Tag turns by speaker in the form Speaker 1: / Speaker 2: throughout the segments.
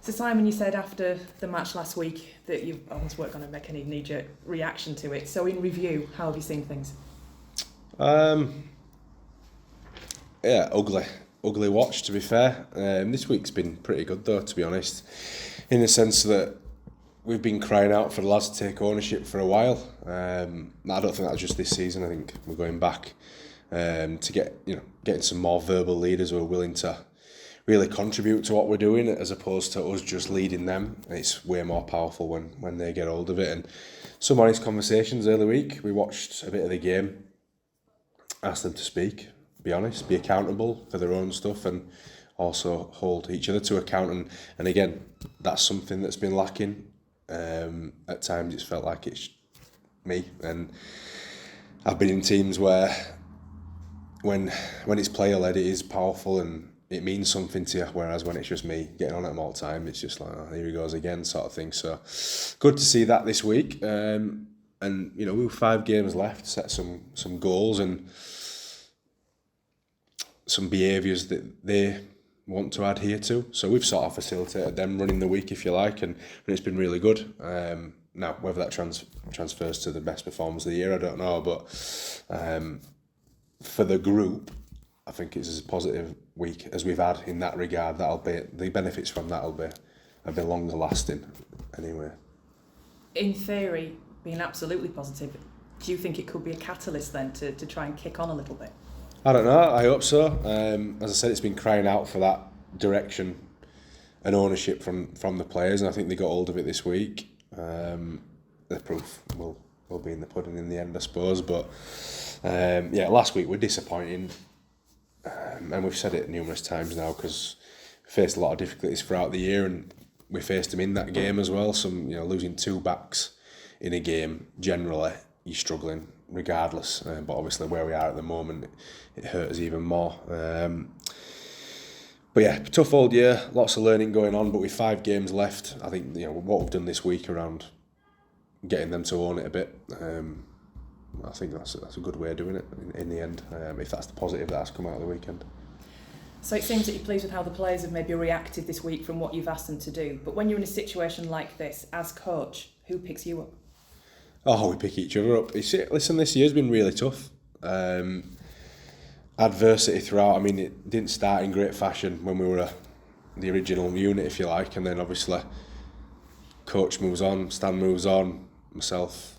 Speaker 1: So Simon, you said after the match last week that you almost weren't going to make any knee-jerk reaction to it. So in review, how have you seen things?
Speaker 2: Yeah, ugly watch, to be fair. This week's been pretty good though, to be honest, in the sense that we've been crying out for the lads to take ownership for a while. I don't think that's just this season. I think we're going back to getting some more verbal leaders who are willing to really contribute to what we're doing, as opposed to us just leading them. It's way more powerful when they get hold of it. And some honest conversations early week. We watched a bit of the game, asked them to speak, be honest, be accountable for their own stuff, and also hold each other to account. And again, that's something that's been lacking. At times it's felt like it's me, and I've been in teams where when it's player led, it is powerful and it means something to you, whereas when it's just me getting on at them all the time, it's just like, oh, here he goes again, sort of thing. So good to see that this week. And we were 5 games left, set some goals and some behaviours that they want to adhere to. So we've sort of facilitated them running the week, if you like, and it's been really good. Now, whether that transfers to the best performance of the year, I don't know, but for the group, I think it's as positive week as we've had in that regard. That'll be the benefits from that'll be a bit longer lasting anyway.
Speaker 1: In theory, being absolutely positive, do you think it could be a catalyst then to try and kick on a little bit?
Speaker 2: I don't know, I hope so. As I said, it's been crying out for that direction and ownership from the players, and I think they got hold of it this week. The proof will be in the pudding in the end, I suppose. But last week we're disappointing, and we've said it numerous times now because we faced a lot of difficulties throughout the year, and we faced them in that game as well. Losing 2 backs in a game, generally you're struggling regardless, but obviously where we are at the moment, it hurt us even more. But yeah, tough old year, lots of learning going on, but with 5 games left, I think what we've done this week around getting them to own it a bit, I think that's a good way of doing it in the end, if that's the positive that has come out of the weekend.
Speaker 1: So it seems that you're pleased with how the players have maybe reacted this week from what you've asked them to do, but when you're in a situation like this, as coach, who picks you up?
Speaker 2: Oh, we pick each other up. Listen, this year's been really tough. Adversity throughout. I mean, it didn't start in great fashion when we were the original unit, if you like, and then obviously coach moves on, Stan moves on, myself,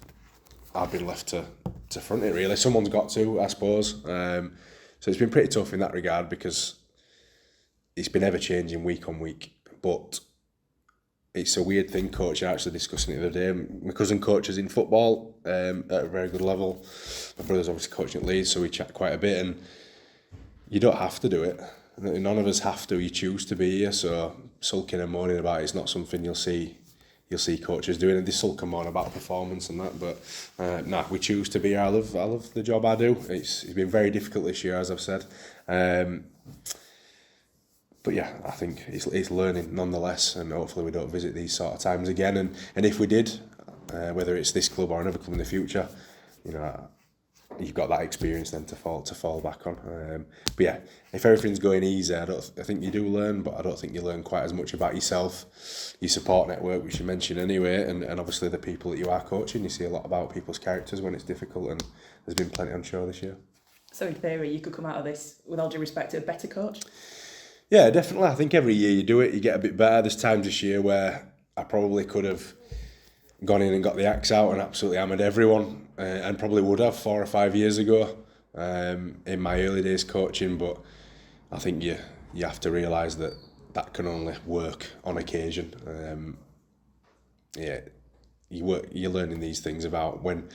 Speaker 2: I've been left to front it really. Someone's got to, I suppose. So it's been pretty tough in that regard because it's been ever changing week on week. But it's a weird thing coaching. Actually discussing it the other day. My cousin coaches in football at a very good level. My brother's obviously coaching at Leeds, so we chat quite a bit. And you don't have to do it. None of us have to. You choose to be here. So sulking and moaning about it's not something you'll see coaches doing. And they sulk and moan about performance and that. But we choose to be here. I love the job I do. It's been very difficult this year, as I've said. But yeah, I think it's learning nonetheless, and hopefully we don't visit these sort of times again. And if we did, whether it's this club or another club in the future, you've got that experience then to fall back on. But yeah, if everything's going easy, I think you do learn, but I don't think you learn quite as much about yourself, your support network, which you mentioned anyway, and obviously the people that you are coaching. You see a lot about people's characters when it's difficult, and there's been plenty on show this year. So
Speaker 1: in theory, you could come out of this, with all due respect, a better coach?
Speaker 2: Yeah, definitely. I think every year you do it, you get a bit better. There's times this year where I probably could have gone in and got the axe out and absolutely hammered everyone, and probably would have 4 or 5 years ago in my early days coaching. But I think you have to realise that can only work on occasion. You're learning these things about when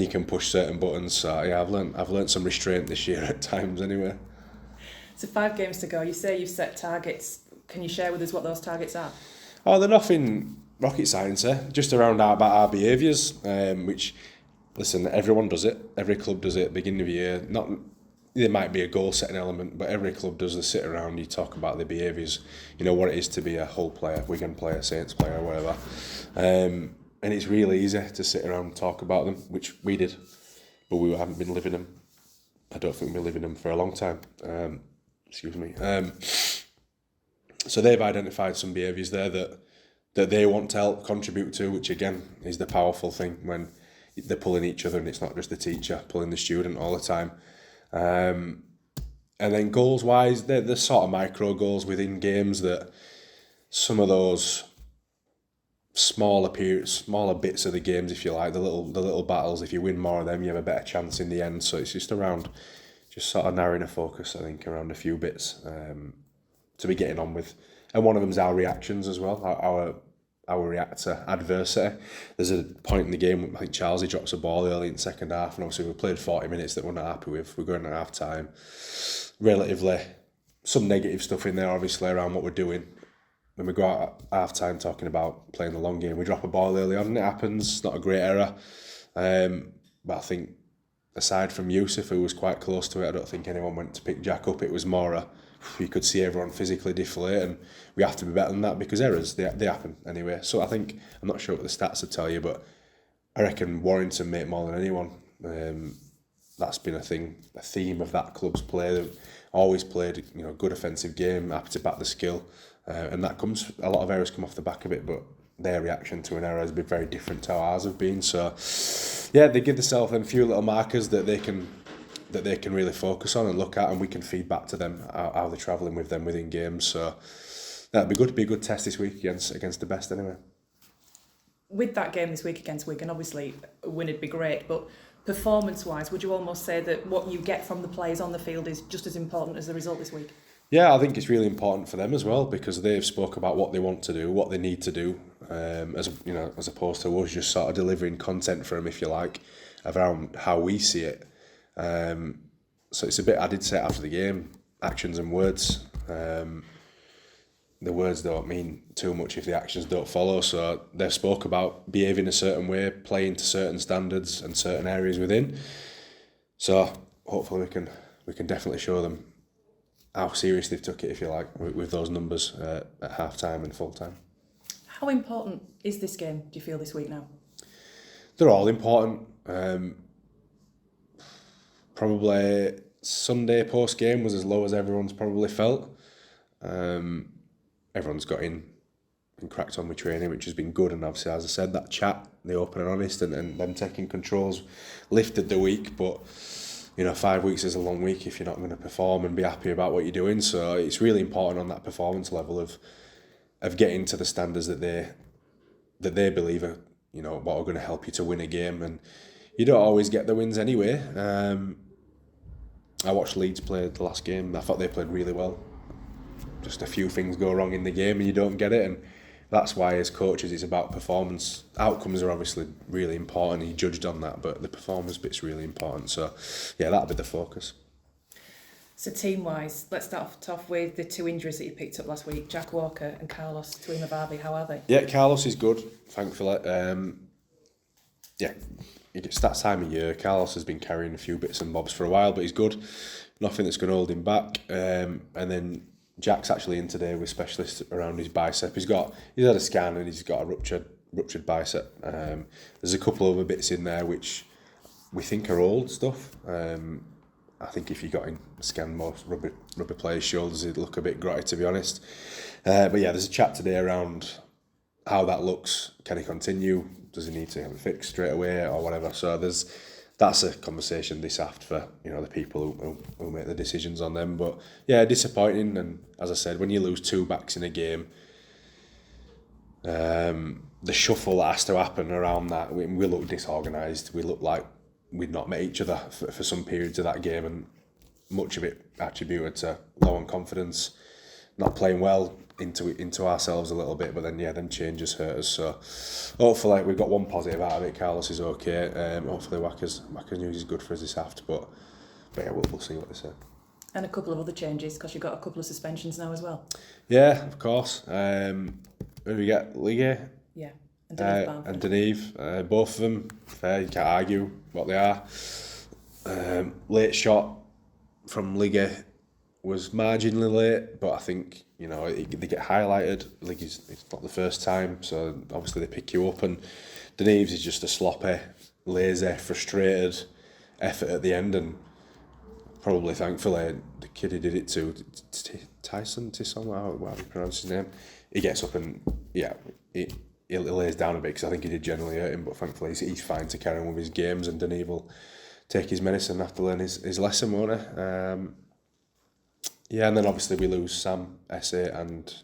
Speaker 2: you can push certain buttons. So yeah, I've learned some restraint this year at times anyway.
Speaker 1: So 5 games to go. You say you've set targets. Can you share with us what those targets are?
Speaker 2: Oh, they're nothing rocket science, just around about our behaviours, which, listen, everyone does it. Every club does it at the beginning of the year. There might be a goal-setting element, but every club does. They sit around, you talk about the behaviours, what it is to be a Hull player, Wigan player, Saints player, whatever. And it's really easy to sit around and talk about them, which we did, but we haven't been living them. I don't think we've been living them for a long time. Excuse me. So they've identified some behaviours there that they want to help contribute to, which again is the powerful thing when they're pulling each other and it's not just the teacher pulling the student all the time. And then goals wise, they're sort of micro goals within games that some of those smaller bits of the games, if you like, the little battles, if you win more of them, you have a better chance in the end. So it's just around just sort of narrowing a focus, I think, around a few bits to be getting on with. And one of them is our reactions as well, our react to adversity. There's a point in the game, I think Charlesie drops a ball early in the second half, and obviously we played 40 minutes that we're not happy with. We're going at half time. Relatively, some negative stuff in there, obviously, around what we're doing. When we go out at half time talking about playing the long game, we drop a ball early on and it happens. It's not a great error. But I think, aside from Yusuf, who was quite close to it, I don't think anyone went to pick Jack up. It was more you could see everyone physically deflate, and we have to be better than that because errors, they happen anyway. So I think, I'm not sure what the stats would tell you, but I reckon Warrington make more than anyone. That's been a theme of that club's play. They've always played, good offensive game, happy to back the skill, and that comes. A lot of errors come off the back of it, but their reaction to an error has been very different to how ours have been. So, yeah, they give themselves a few little markers that they can really focus on and look at, and we can feed back to them how they're travelling with them within games. So that'd be good. It'd be a good test this week against the best anyway.
Speaker 1: With that game this week against Wigan, obviously a win would be great, but performance-wise, would you almost say that what you get from the players on the field is just as important as the result this week?
Speaker 2: Yeah, I think it's really important for them as well, because they've spoke about what they want to do, what they need to do, as opposed to us just sort of delivering content for them, if you like, around how we see it. So it's a bit, I did say after the game, actions and words. The words don't mean too much if the actions don't follow. So they've spoke about behaving a certain way, playing to certain standards and certain areas within. So hopefully we can definitely show them how serious they've took it, if you like, with those numbers at half time and full time.
Speaker 1: How important is this game, do you feel, this week now?
Speaker 2: They're all important. Probably Sunday post game was as low as everyone's probably felt. Everyone's got in and cracked on with training, which has been good. And obviously, as I said, that chat, the open and honest, and them taking controls lifted the week. But 5 weeks is a long week if you're not going to perform and be happy about what you're doing. So it's really important on that performance level of getting to the standards that they believe are what are going to help you to win a game. And you don't always get the wins anyway. I watched Leeds play the last game. I thought they played really well. Just a few things go wrong in the game and you don't get it, and that's why as coaches it's about performance. Outcomes are obviously really important, you judged on that, but the performance bit's really important. So yeah, that'll be the focus.
Speaker 1: So team-wise, let's start off with the two injuries that you picked up last week, Jack Walker and Carlos Tuimavavi. How are they?
Speaker 2: Yeah, Carlos is good, thankfully. It's that time of year. Carlos has been carrying a few bits and bobs for a while, but he's good. Nothing that's going to hold him back. And then Jack's actually in today with specialists around his bicep. He's had a scan and he's got a ruptured bicep. There's a couple of other bits in there which we think are old stuff. I think if you got in scan most rugby players' shoulders, it'd look a bit grotty, to be honest. But yeah, there's a chat today around how that looks. Can he continue? Does he need to have it fixed straight away or whatever? So that's a conversation this after for the people who make the decisions on them. But yeah, disappointing. And as I said, when you lose two backs in a game, the shuffle that has to happen around that, we look disorganised. We look like we'd not met each other for some periods of that game, and much of it attributed to low on confidence, not playing well into ourselves a little bit. But then them changes hurt us. So hopefully we've got one positive out of it. Carlos is okay. Hopefully Wacker's news is good for us this after. But yeah, we'll see what they say.
Speaker 1: And a couple of other changes, because you've got a couple of suspensions now as well.
Speaker 2: Yeah, of course. When we get Ligue,
Speaker 1: yeah, and
Speaker 2: Deneve, both of them, fair, you can't argue what they are. Late shot from Ligue was marginally late, but I think they get highlighted. Like it's not the first time, so obviously they pick you up. And Deneve's is just a sloppy, lazy, frustrated effort at the end, and probably, thankfully, the kid he did it to, Tyson, how do you pronounce his name? He gets up and, he lays down a bit because I think he did generally hurt him, but thankfully he's fine to carry on with his games, and Deneve will take his medicine and have to learn his lesson, won't he? And then obviously we lose Sam, Esse and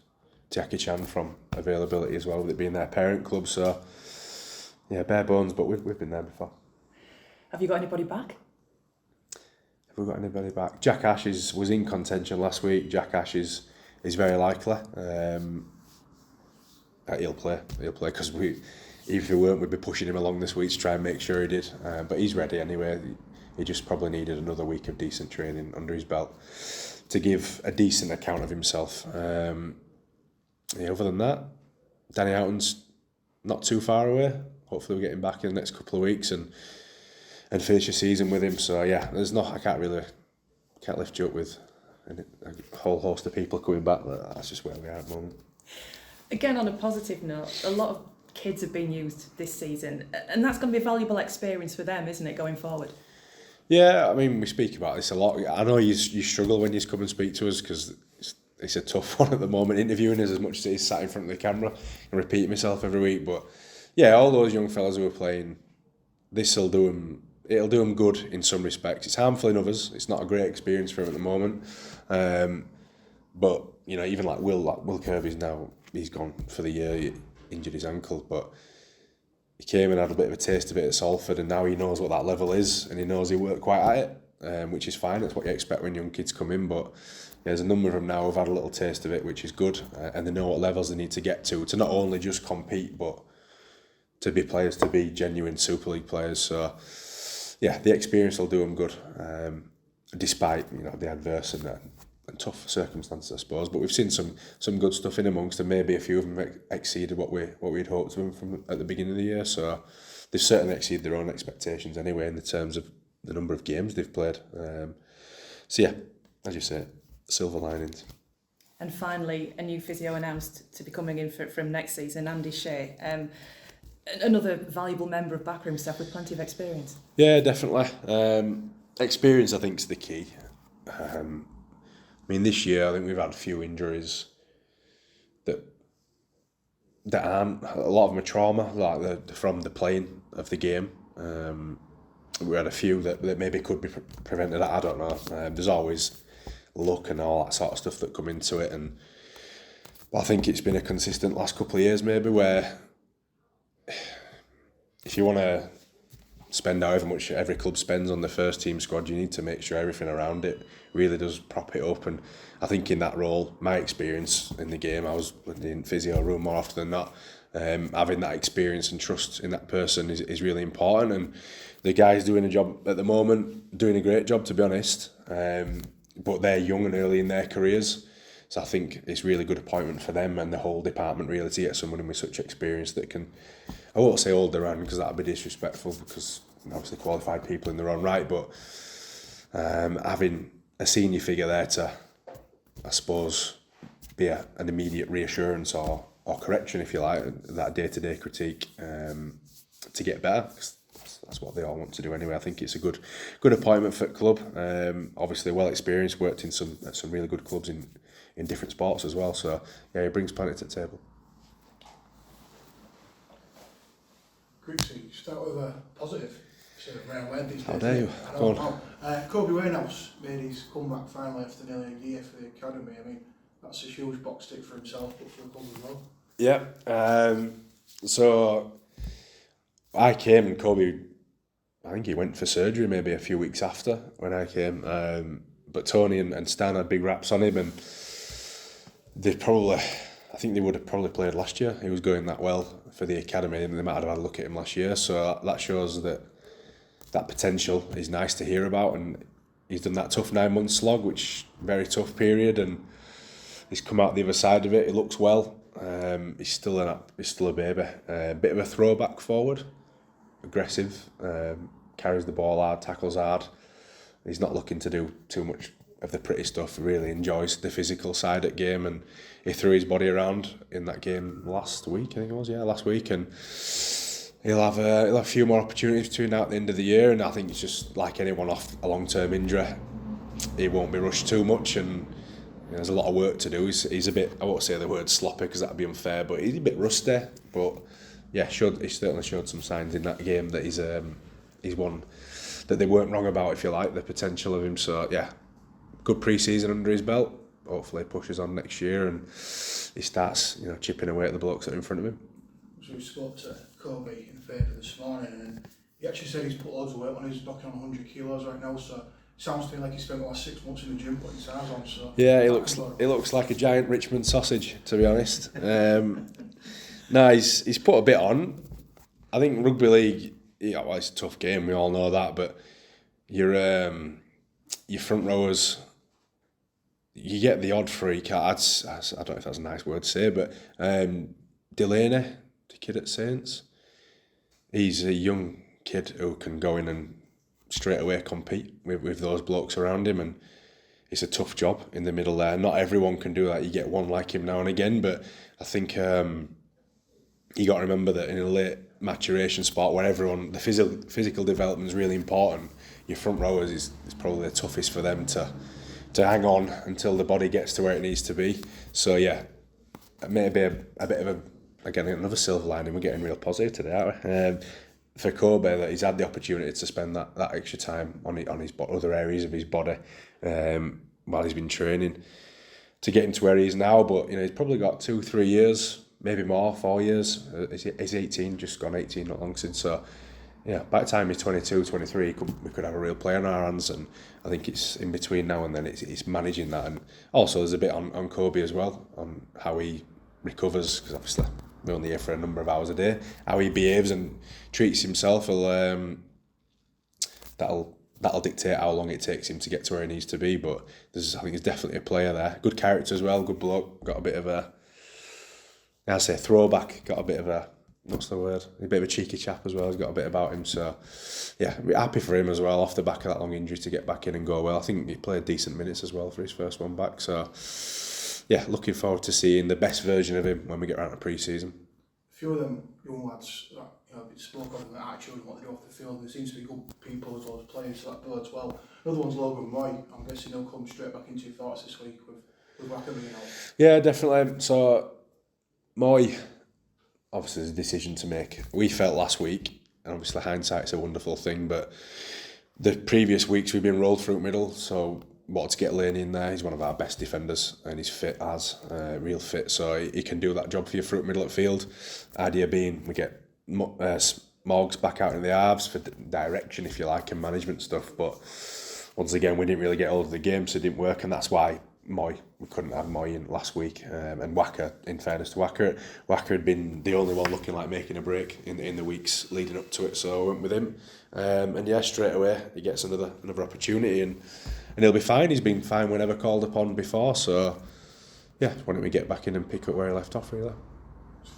Speaker 2: Tiaki-chan from availability as well, with it being their parent club, so bare bones, but we've been there before.
Speaker 1: Have you got anybody back?
Speaker 2: Have we got anybody back? Jack Ash was in contention last week. Jack Ash is very likely. He'll play because if he weren't, we'd be pushing him along this week to try and make sure he did. But he's ready anyway. He just probably needed another week of decent training under his belt to give a decent account of himself. Other than that, Danny Houghton's not too far away. Hopefully we'll get him back in the next couple of weeks and finish the season with him. So I can't lift you up with a whole host of people coming back. That's just where we are at the moment.
Speaker 1: Again, on a positive note, a lot of kids have been used this season, and that's going to be a valuable experience for them, isn't it, going forward?
Speaker 2: Yeah, I mean, we speak about this a lot. I know you struggle when you come and speak to us because it's a tough one at the moment, interviewing us as much as it is sat in front of the camera and repeat myself every week. But all those young fellas who are playing, it'll do them good in some respects. It's harmful in others. It's not a great experience for him at the moment. But even like Will Kirby's now, he's gone for the year. He injured his ankle, but he came and had a bit of a taste of it at Salford, and now he knows what that level is, and he knows he worked quite at it, which is fine. That's what you expect when young kids come in. But there's a number of them now who've had a little taste of it, which is good, and they know what levels they need to get to not only just compete, but to be players, to be genuine Super League players. So the experience will do them good, despite the adverse and tough circumstances, I suppose. But we've seen some good stuff in amongst them. Maybe a few of them exceeded what we'd hoped of them from at the beginning of the year. So they've certainly exceeded their own expectations anyway in the terms of the number of games they've played. As you say, silver linings.
Speaker 1: And finally, a new physio announced to be coming in from next season, Andy Shea. Another valuable member of backroom staff with plenty of experience. Yeah, definitely.
Speaker 2: Experience, I think, is the key. This year, I think we've had a few injuries that aren't, a lot of them are trauma, like from the playing of the game. We had a few that maybe could be prevented. I don't know. There's always luck and all that sort of stuff that come into it, and I think it's been a consistent last couple of years maybe where if you want to spend however much every club spends on the first team squad, you need to make sure everything around it really does prop it up. And I think in that role, my experience in the game, I was in physio room more often than not. Having that experience and trust in that person is really important. And the guys doing a job at the moment, doing a great job, to be honest. But they're young and early in their careers. So I think it's a really good appointment for them and the whole department really to get someone with such experience that can, I won't say hold their hand because that would be disrespectful because obviously qualified people in their own right, but having a senior figure there to, I suppose, be an immediate reassurance or correction, if you like, that day-to-day critique to get better, because that's what they all want to do anyway. I think it's a good appointment for the club. Obviously well experienced, worked in some really good clubs in different sports as well, so he brings plenty to the table.
Speaker 3: Grix, start with a positive.
Speaker 2: How dare you? Go on.
Speaker 3: Kobe Wainhouse made his comeback finally after nearly a year for the academy. That's a huge box tick for himself, but for the club as well.
Speaker 2: Yeah. So I came and Kobe, I think he went for surgery maybe a few weeks after when I came. But Tony and Stan had big raps on him, and I think they would have probably played last year. He was going that well for the academy, and they might have had a look at him last year. So that shows that potential is nice to hear about, and he's done that tough 9 month slog, which very tough period, and he's come out the other side of it. He looks well. He's still a baby. Bit of a throwback forward, aggressive, carries the ball hard, tackles hard. He's not looking to do too much of the pretty stuff. Really enjoys the physical side at game, and he threw his body around in that game last week. I think it was last week, and he'll have a few more opportunities between now at the end of the year. And I think it's just like anyone off a long-term injury. he won't be rushed too much, and there's a lot of work to do. He's a bit, I won't say the word sloppy because that'd be unfair, but he's a bit rusty. But yeah, he certainly showed some signs in that game that he's one that they weren't wrong about, if you like, the potential of him. So yeah, good pre-season under his belt. Hopefully he pushes on next year and he starts, chipping away at the blokes that are in front of him.
Speaker 3: So we spoke to Kobe in favour this morning, and he actually said he's put loads of weight on. He's knocking on 100 kilos right now, so sounds to me like he spent the last 6 months in the gym putting size on. So
Speaker 2: yeah, he looks like a giant Richmond sausage, to be honest. He's put a bit on. I think rugby league, it's a tough game. We all know that, but your front rowers, you get the odd freak. I don't know if that's a nice word to say, but Delaney, the kid at Saints, he's a young kid who can go in and straight away compete with those blokes around him, and it's a tough job in the middle there. Not everyone can do that. You get one like him now and again, but I think you got to remember that in a late maturation spot where everyone, the physical development is really important, your front rowers is probably the toughest for them to hang on until the body gets to where it needs to be. So yeah, maybe a bit of again, another silver lining. We're getting real positive today, aren't we? For Kobe, that he's had the opportunity to spend that extra time on his other areas of his body while he's been training to get him to where he is now. But he's probably got 2-3 years, maybe more, 4 years. He's 18, just gone 18 not long since. So yeah, by the time he's 22, 23, we could have a real player on our hands. And I think it's in between now and then. It's managing that, and also there's a bit on Kobe as well, on how he recovers, because obviously we're only here for a number of hours a day. How he behaves and treats himself that'll dictate how long it takes him to get to where he needs to be. But I think there's definitely a player there. Good character as well, good bloke, got a bit of a, I'd say throwback, got a bit of a, what's the word? A bit of a cheeky chap as well, he's got a bit about him. So yeah, we're happy for him as well, off the back of that long injury, to get back in and go well. I think he played decent minutes as well for his first one back. So yeah, looking forward to seeing the best version of him when we get around to pre-season.
Speaker 3: A few of them young lads that spoke of the attitude and what they do off the field, there seems to be good people as well as players, so that bodes well. Another one's Logan Moy. I'm guessing he'll come straight back into your thoughts this week with Wigan being out.
Speaker 2: Yeah, definitely. So Moy, obviously there's a decision to make. We felt last week, and obviously hindsight's a wonderful thing, but the previous weeks we've been rolled through middle, so wanted to get Lane in there. He's one of our best defenders and he's fit real fit, so he can do that job for you through middle at field. Idea being we get Morgs back out in the halves for direction, if you like, and management stuff, but once again we didn't really get hold of the game, so it didn't work, and that's why we couldn't have Moy in last week. And Wacker, in fairness to Wacker had been the only one looking like making a break in the weeks leading up to it, so I went with him. And yeah, straight away he gets another opportunity, and he'll be fine. He's been fine whenever called upon before, so yeah, why don't we get back in and pick up where he left off, really.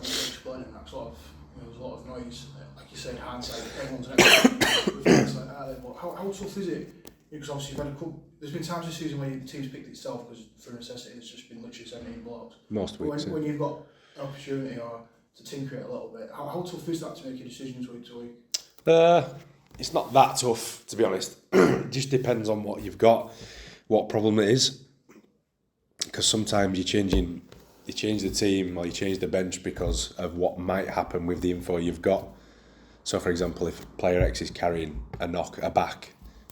Speaker 3: Just explaining that sort of, there's a lot of noise, like you said, hindsight, everyone's an expert with things like that, but how tough is it? Because obviously you've had there's been times this season where the team's picked itself because for necessity it's just been literally 17 blocks.
Speaker 2: Most weeks.
Speaker 3: When you've got an opportunity or to tinker it a little bit, how tough is that to make your decisions week to week?
Speaker 2: It's not that tough, to be honest. It just depends on what you've got, what problem it is. Because sometimes you change the team or you change the bench because of what might happen with the info you've got. So for example, if player X is carrying a knock, a back,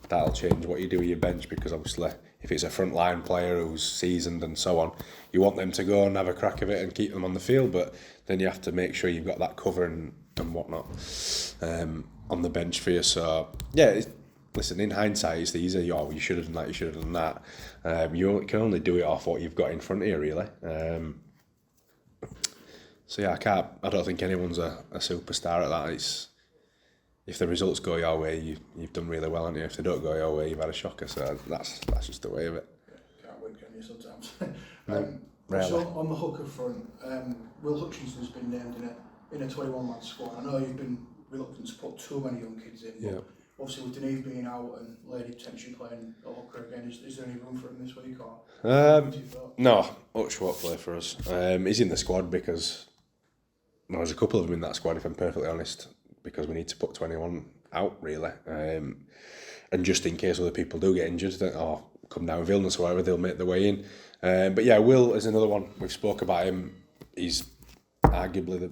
Speaker 2: that'll change what you do with your bench, because obviously if it's a frontline player who's seasoned and so on, you want them to go and have a crack of it and keep them on the field, but then you have to make sure you've got that cover and whatnot on the bench for you. So yeah, listen, in hindsight it's easy. You should have done that, you should have done that. You can only do it off what you've got in front of you, really. So yeah, I don't think anyone's a superstar at that. If the results go your way, you've done really well, haven't you? If they don't go your way, you've had a shocker. So that's just the way of it.
Speaker 3: Yeah, can't win, can you, sometimes?
Speaker 2: Rarely.
Speaker 3: So on the hooker front, Will Hutchinson's been named in a 21-man squad. I know you've been reluctant to put too many young kids in, but obviously with Deneve being out and Lady potentially playing a hooker again, is there any room for him this week? Or
Speaker 2: no, Hutch won't play for us. He's in the squad because there's a couple of them in that squad, if I'm perfectly honest, because we need to put 21 out, really. And just in case other people do get injured, come down with illness or whatever, they'll make their way in. But yeah, Will is another one. We've spoke about him. He's arguably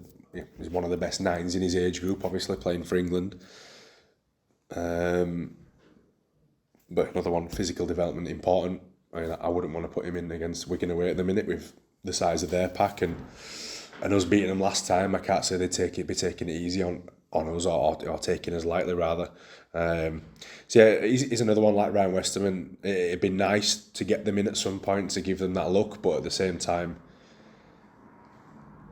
Speaker 2: he's one of the best nines in his age group, obviously playing for England. But another one, physical development important. I mean, I wouldn't want to put him in against Wigan away at the minute with the size of their pack and us beating them last time. I can't say they'd be taking it easy on us or taking us lightly rather. So yeah, he's another one like Ryan Westerman. It'd be nice to get them in at some point to give them that look, but at the same time,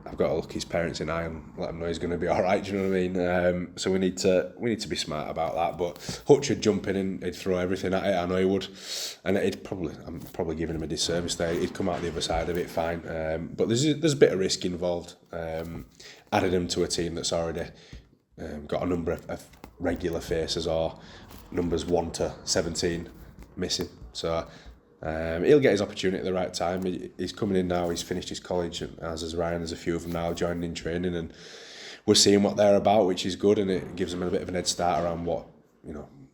Speaker 2: I've got to look his parents in the eye and let them know he's going to be all right. Do you know what I mean? So we need to be smart about that. But Hutch would jump in and he'd throw everything at it. I know he would, and I'm probably giving him a disservice there. He'd come out the other side of it fine. But there's a bit of risk involved. Added him to a team that's already got a number of regular faces or numbers 1 to 17 missing. So. He'll get his opportunity at the right time. He's coming in now, he's finished his college, as is Ryan. There's a few of them now joining in training, and we're seeing what they're about, which is good, and it gives them a bit of an head start around what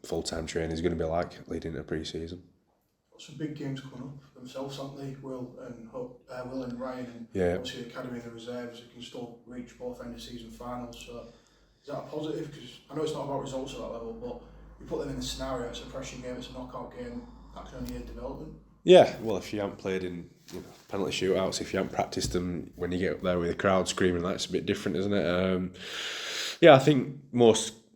Speaker 2: full-time training is going to be like leading into pre-season.
Speaker 3: Some big games coming up themselves, haven't they? Will and Ryan, and obviously the academy and the reserves who can still reach both end of season finals. So is that a positive? Because I know it's not about results at that level, but you put them in the scenario, it's a pressure game, it's a knockout game. That can only aid development. Yeah,
Speaker 2: well, if you haven't played in penalty shootouts, if you haven't practiced them, when you get up there with the crowd screaming, that's a bit different, isn't it? I think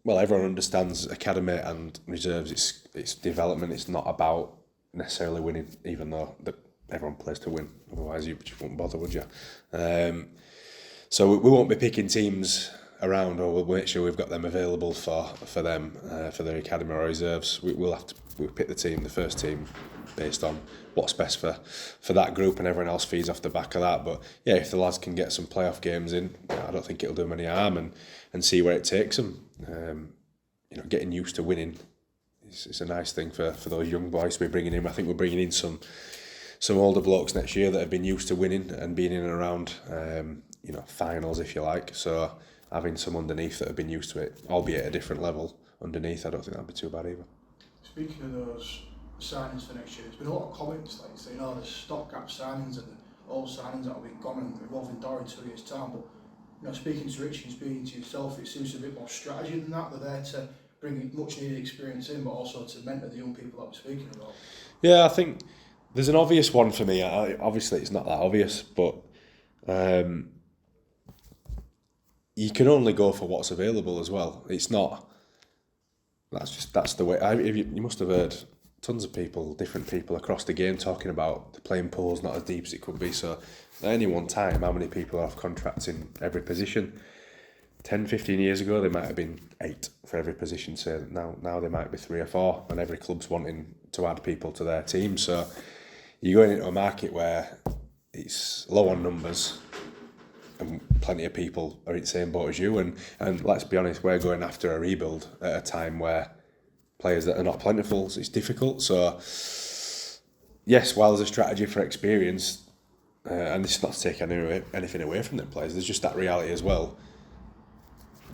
Speaker 2: everyone understands academy and reserves. It's development. It's not about necessarily winning, even though everyone plays to win. Otherwise, you just won't bother, would you? So we won't be picking teams around, or we'll make sure we've got them available for them for their academy or reserves. We'll pick the first team based on what's best for that group, and everyone else feeds off the back of that. But yeah, if the lads can get some playoff games in, I don't think it'll do them any harm, and see where it takes them. Getting used to winning is a nice thing for those young boys we're bringing in. I think we're bringing in some older blokes next year that have been used to winning and being in and around finals, if you like. So having some underneath that have been used to it, albeit at a different level underneath, I don't think that'd be too bad either.
Speaker 3: Speaking of those signings for next year, there's been a lot of comments like saying, there's stopgap signings and all signings that will be gone and revolving door in 2 years' time. But speaking to Rich and speaking to yourself, it seems a bit more strategy than that. They're there to bring much needed experience in, but also to mentor the young people that we're speaking about. Yeah,
Speaker 2: I think there's an obvious one for me. Obviously, it's not that obvious, but you can only go for what's available as well. It's not. That's the way. You must have heard tons of different people across the game talking about the playing pool's not as deep as it could be. So at any one time, how many people are off contracts in every position? 10, 15 years ago, there might have been 8 for every position. So now there might be 3 or 4, and every club's wanting to add people to their team. So you're going into a market where it's low on numbers, and plenty of people are in the same boat as you, and let's be honest, we're going after a rebuild at a time where players that are not plentiful, so it's difficult. So yes, while there's a strategy for experience, and this is not to take anything away from the players, there's just that reality as well.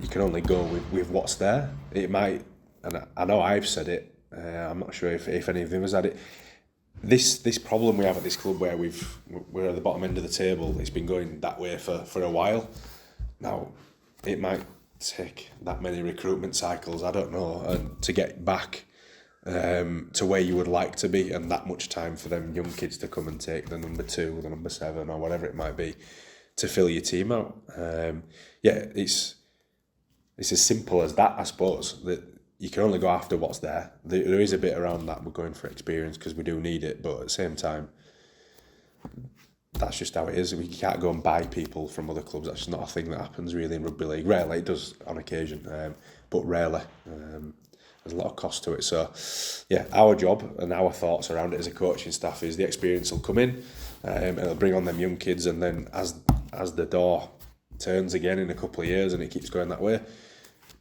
Speaker 2: You can only go with what's there. It might, and I know I've said it, I'm not sure if any of them has had it, This problem we have at this club where we're at the bottom end of the table, it's been going that way for a while. Now, it might take that many recruitment cycles, I don't know, and to get back to where you would like to be, and that much time for them young kids to come and take the number 2, the number 7, or whatever it might be, to fill your team out. It's as simple as that, I suppose, that you can only go after what's there. There is a bit around that. We're going for experience because we do need it, but at the same time, that's just how it is. We can't go and buy people from other clubs. That's just not a thing that happens really in rugby league. Rarely, it does on occasion, but rarely. There's a lot of cost to it. So, yeah, our job and our thoughts around it as a coaching staff is the experience will come in, and it'll bring on them young kids, and then as the door turns again in a couple of years and it keeps going that way,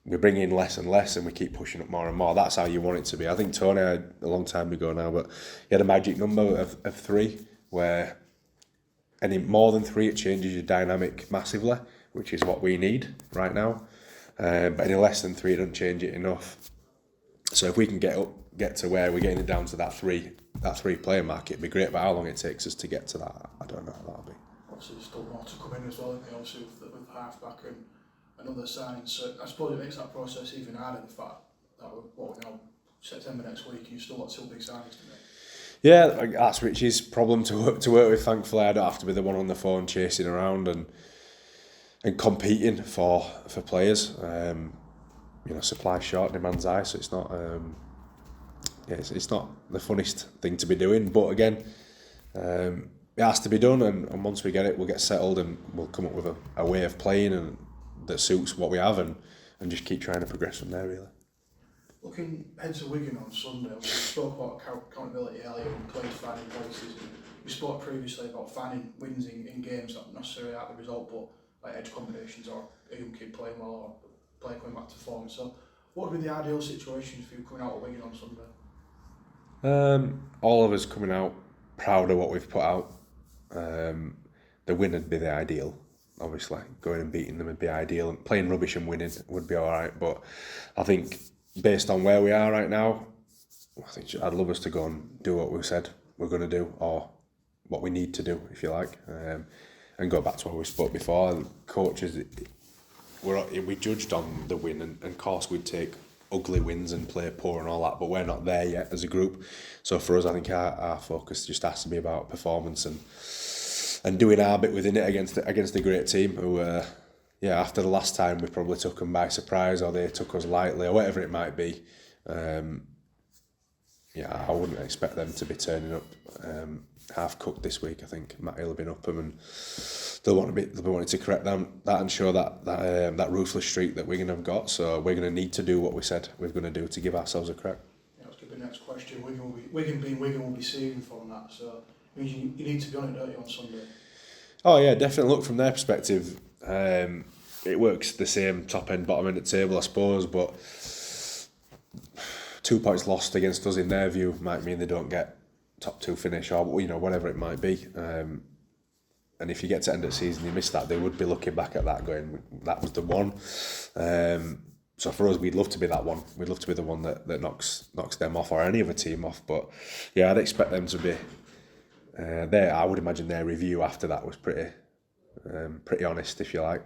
Speaker 2: we bring in less and less and we keep pushing up more and more. That's how you want it to be. I think Tony had a long time ago now, but he had a magic number of 3 where any more than 3 it changes your dynamic massively, which is what we need right now. But any less than 3 it doesn't change it enough. So if we can get to where we're getting it down to that 3 that 3-player mark, it'd be great, but how long it takes us to get to that, I don't know how that'll be.
Speaker 3: Obviously there's still more to come in as well, isn't there? Obviously with half-back and other signings, so I suppose it makes that process even harder, the fact that we're now September next week and you've still got 2 big signings to make.
Speaker 2: Yeah, that's Richie's problem to work with. Thankfully, I don't have to be the one on the phone chasing around and competing for players. Supply's short, demand's high, so it's not. It's not the funnest thing to be doing. But again, it has to be done, and once we get it, we'll get settled and we'll come up with a way of playing and that suits what we have, and just keep trying to progress from there. Really.
Speaker 3: Looking ahead to Wigan on Sunday, we spoke about accountability earlier and players finding places. We spoke previously about finding wins in games, not necessarily out the result, but like edge combinations or a young kid playing well or player coming back to form. So, what would be the ideal situation for you coming out of Wigan on Sunday?
Speaker 2: All of us coming out proud of what we've put out. The win would be the ideal. Obviously, going and beating them would be ideal, and playing rubbish and winning would be all right. But I think, based on where we are right now, I think I'd love us to go and do what we've said we're going to do, or what we need to do, if you like, and go back to what we spoke before. Coaches, we judged on the win, and of course we'd take ugly wins and play poor and all that, but we're not there yet as a group. So for us, I think our focus just has to be about performance and doing our bit within it against a great team who, after the last time we probably took them by surprise, or they took us lightly, or whatever it might be. I wouldn't expect them to be turning up half cooked this week. I think Matt Hill will be up them, and they'll be wanting to correct that and show that ruthless streak that Wigan have got. So we're going to need to do what we said we're going to do to give ourselves a crack.
Speaker 3: Yeah, let's get the next question. Wigan will be seeing from that. So it means you need to be on it, don't you, on Sunday?
Speaker 2: Oh yeah, definitely. Look, from their perspective, it works the same top end, bottom end of the table, I suppose, but 2 points lost against us in their view might mean they don't get top 2 finish, or whatever it might be. And if you get to end of the season, you miss that, they would be looking back at that going, that was the one. So for us, we'd love to be that one. We'd love to be the one that knocks them off, or any other team off. But yeah, I'd expect them to be there. I would imagine their review after that was pretty honest, if you like.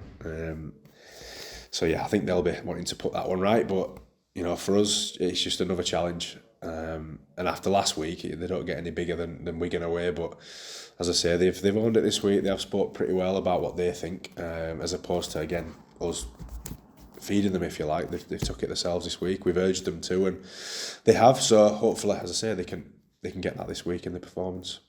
Speaker 2: So yeah, I think they'll be wanting to put that one right. But for us, it's just another challenge. And after last week, they don't get any bigger than Wigan away. But as I say, they've owned it this week. They have spoke pretty well about what they think, as opposed to, again, us feeding them, if you like. They've took it themselves this week. We've urged them to, and they have. So hopefully, as I say, they can get that this week in the performance.